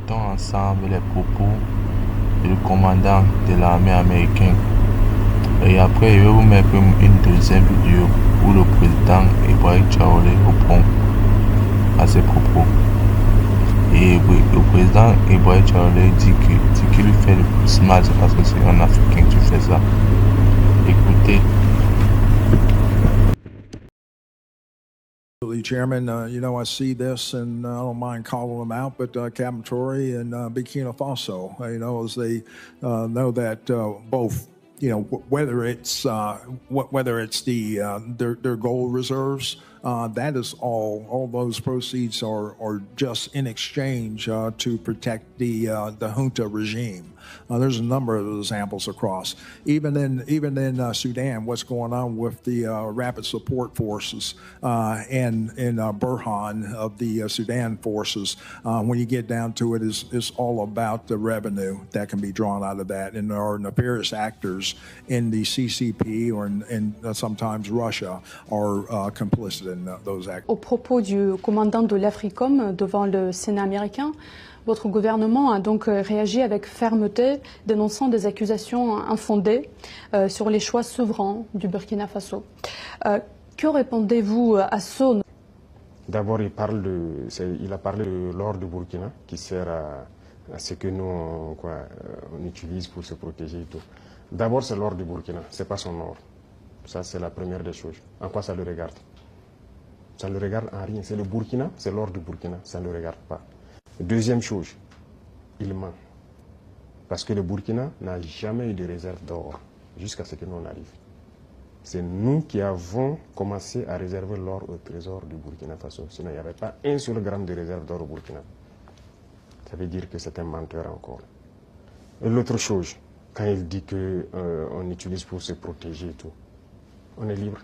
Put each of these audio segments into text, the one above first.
Écoutons ensemble les propos du commandant de l'armée américaine. Et après, je vais vous mettre une deuxième vidéo où le président Ibrahim Traoré répond à ses propos. Et le président Ibrahim Traoré dit qu'il lui fait le plus mal, c'est parce que c'est un Africain qui fait ça. Écoutez. Chairman, I see this, and I don't mind calling them out, but Captain Tory and Burkina Faso, as they know that both, whether it's their gold reserves, that is all those proceeds are just in exchange to protect the junta regime. There's a number of examples across. Even in Sudan, what's going on with the Rapid Support Forces and Burhan of the Sudan forces, when you get down to it, is all about the revenue that can be drawn out of that. And there are nefarious actors in the CCP or in sometimes Russia are complicit in those acts. Au propos du commandant de l'Africom devant le Sénat américain, votre gouvernement a donc réagi avec fermeté, dénonçant des accusations infondées sur les choix souverains du Burkina Faso. Que répondez-vous à ça? D'abord, il a parlé de l'or du Burkina qui sert à ce que nous on utilise pour se protéger et tout. D'abord, c'est l'or du Burkina, c'est pas son or. Ça, c'est la première des choses. En quoi ça le regarde? Ça ne le regarde en rien. C'est le Burkina, c'est l'or du Burkina, ça ne le regarde pas. Deuxième chose, il ment. Parce que le Burkina n'a jamais eu de réserve d'or jusqu'à ce que nous on arrive. C'est nous qui avons commencé à réserver l'or au trésor du Burkina Faso. Sinon, il n'y avait pas un seul gramme de réserve d'or au Burkina. Ça veut dire que c'est un menteur encore. Et l'autre chose, quand il dit qu'on utilise pour se protéger et tout, on est libre.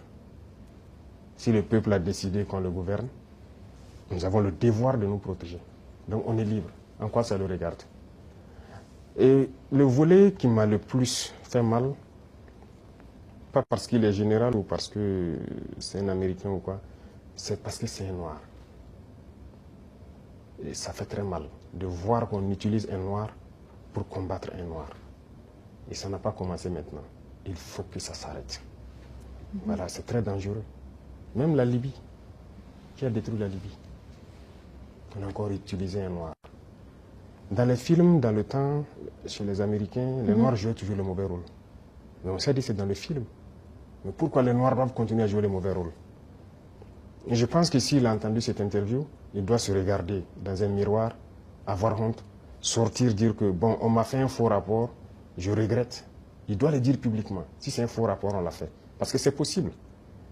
Si le peuple a décidé qu'on le gouverne, nous avons le devoir de nous protéger. Donc on est libre. En quoi ça le regarde? Et le volet qui m'a le plus fait mal, pas parce qu'il est général ou parce que c'est un Américain ou quoi, c'est parce que c'est un noir. Et ça fait très mal de voir qu'on utilise un noir pour combattre un noir. Et ça n'a pas commencé maintenant. Il faut que ça s'arrête. Voilà, c'est très dangereux. Même la Libye, qui a détruit la Libye, on a encore utilisé un noir. Dans les films, dans le temps, chez les Américains, les Noirs jouaient toujours le mauvais rôle. Mais on s'est dit c'est dans le film. Mais pourquoi les Noirs doivent continuer à jouer le mauvais rôle? Et je pense que s'il a entendu cette interview, il doit se regarder dans un miroir, avoir honte, sortir, dire que bon, on m'a fait un faux rapport, je regrette. Il doit le dire publiquement. Si c'est un faux rapport, on l'a fait. Parce que c'est possible.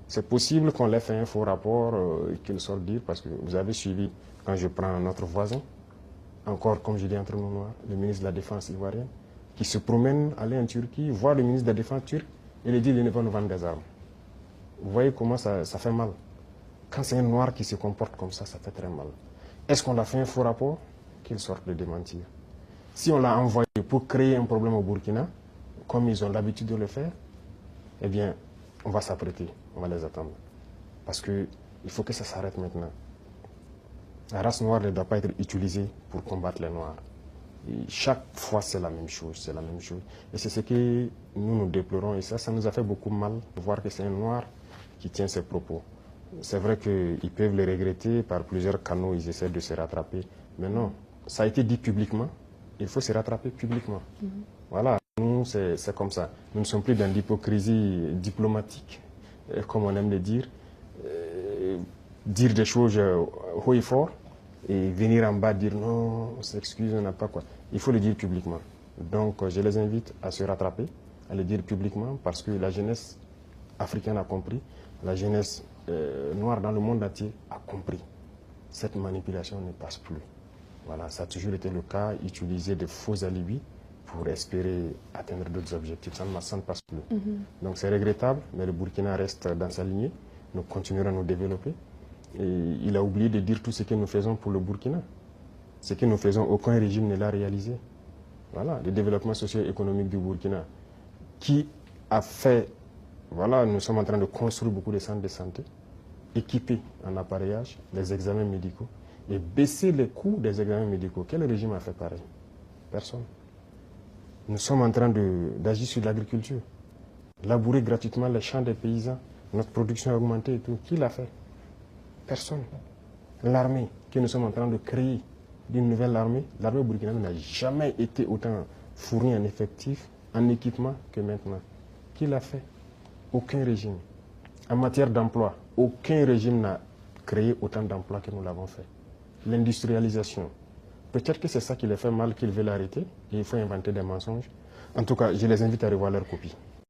C'est possible qu'on l'ait fait un faux rapport et qu'il sorte dire, parce que vous avez suivi, quand je prends notre voisin, encore, comme je dis entre nous noirs, le ministre de la Défense ivoirien, qui se promène, aller en Turquie, voir le ministre de la Défense turc, et lui dit qu'il ne va nous vendre des armes. Vous voyez comment ça fait mal. Quand c'est un noir qui se comporte comme ça fait très mal. Est-ce qu'on a fait un faux rapport? Qu'il sorte de démentir. Si on l'a envoyé pour créer un problème au Burkina, comme ils ont l'habitude de le faire, eh bien, on va s'apprêter, on va les attendre. Parce qu'il faut que ça s'arrête maintenant. La race noire ne doit pas être utilisée pour combattre les noirs. Et chaque fois, c'est la même chose, c'est la même chose. Et c'est ce que nous déplorons. Et ça nous a fait beaucoup mal de voir que c'est un noir qui tient ces propos. C'est vrai qu'ils peuvent les regretter, par plusieurs canaux, ils essaient de se rattraper. Mais non, ça a été dit publiquement, il faut se rattraper publiquement. Voilà, nous, c'est comme ça. Nous ne sommes plus dans l'hypocrisie diplomatique, comme on aime le dire. Dire des choses haut et fort, et venir en bas dire non, on s'excuse, on n'a pas quoi. Il faut le dire publiquement. Donc je les invite à se rattraper, à le dire publiquement, parce que la jeunesse africaine a compris, la jeunesse noire dans le monde entier a compris. Cette manipulation ne passe plus. Voilà, ça a toujours été le cas, utiliser de faux alibis pour espérer atteindre d'autres objectifs. Ça ne passe plus. Donc c'est regrettable, mais le Burkina reste dans sa lignée. Nous continuerons à nous développer. Et il a oublié de dire tout ce que nous faisons pour le Burkina. Ce que nous faisons, aucun régime ne l'a réalisé. Voilà, le développement socio-économique du Burkina, qui a fait, voilà, nous sommes en train de construire beaucoup de centres de santé, équipés en appareillage, les examens médicaux, et baisser les coûts des examens médicaux. Quel régime a fait pareil? Personne. Nous sommes en train d'agir sur l'agriculture. Labourer gratuitement les champs des paysans, notre production a augmenté et tout. Qui l'a fait? Personne. L'armée que nous sommes en train de créer, d'une nouvelle armée, l'armée burkinabé n'a jamais été autant fournie en effectifs, en équipement que maintenant. Qui l'a fait? Aucun régime. En matière d'emploi, aucun régime n'a créé autant d'emplois que nous l'avons fait. L'industrialisation. Peut-être que c'est ça qui les fait mal, qu'ils veulent arrêter, et il faut inventer des mensonges. En tout cas, je les invite à revoir leur copie.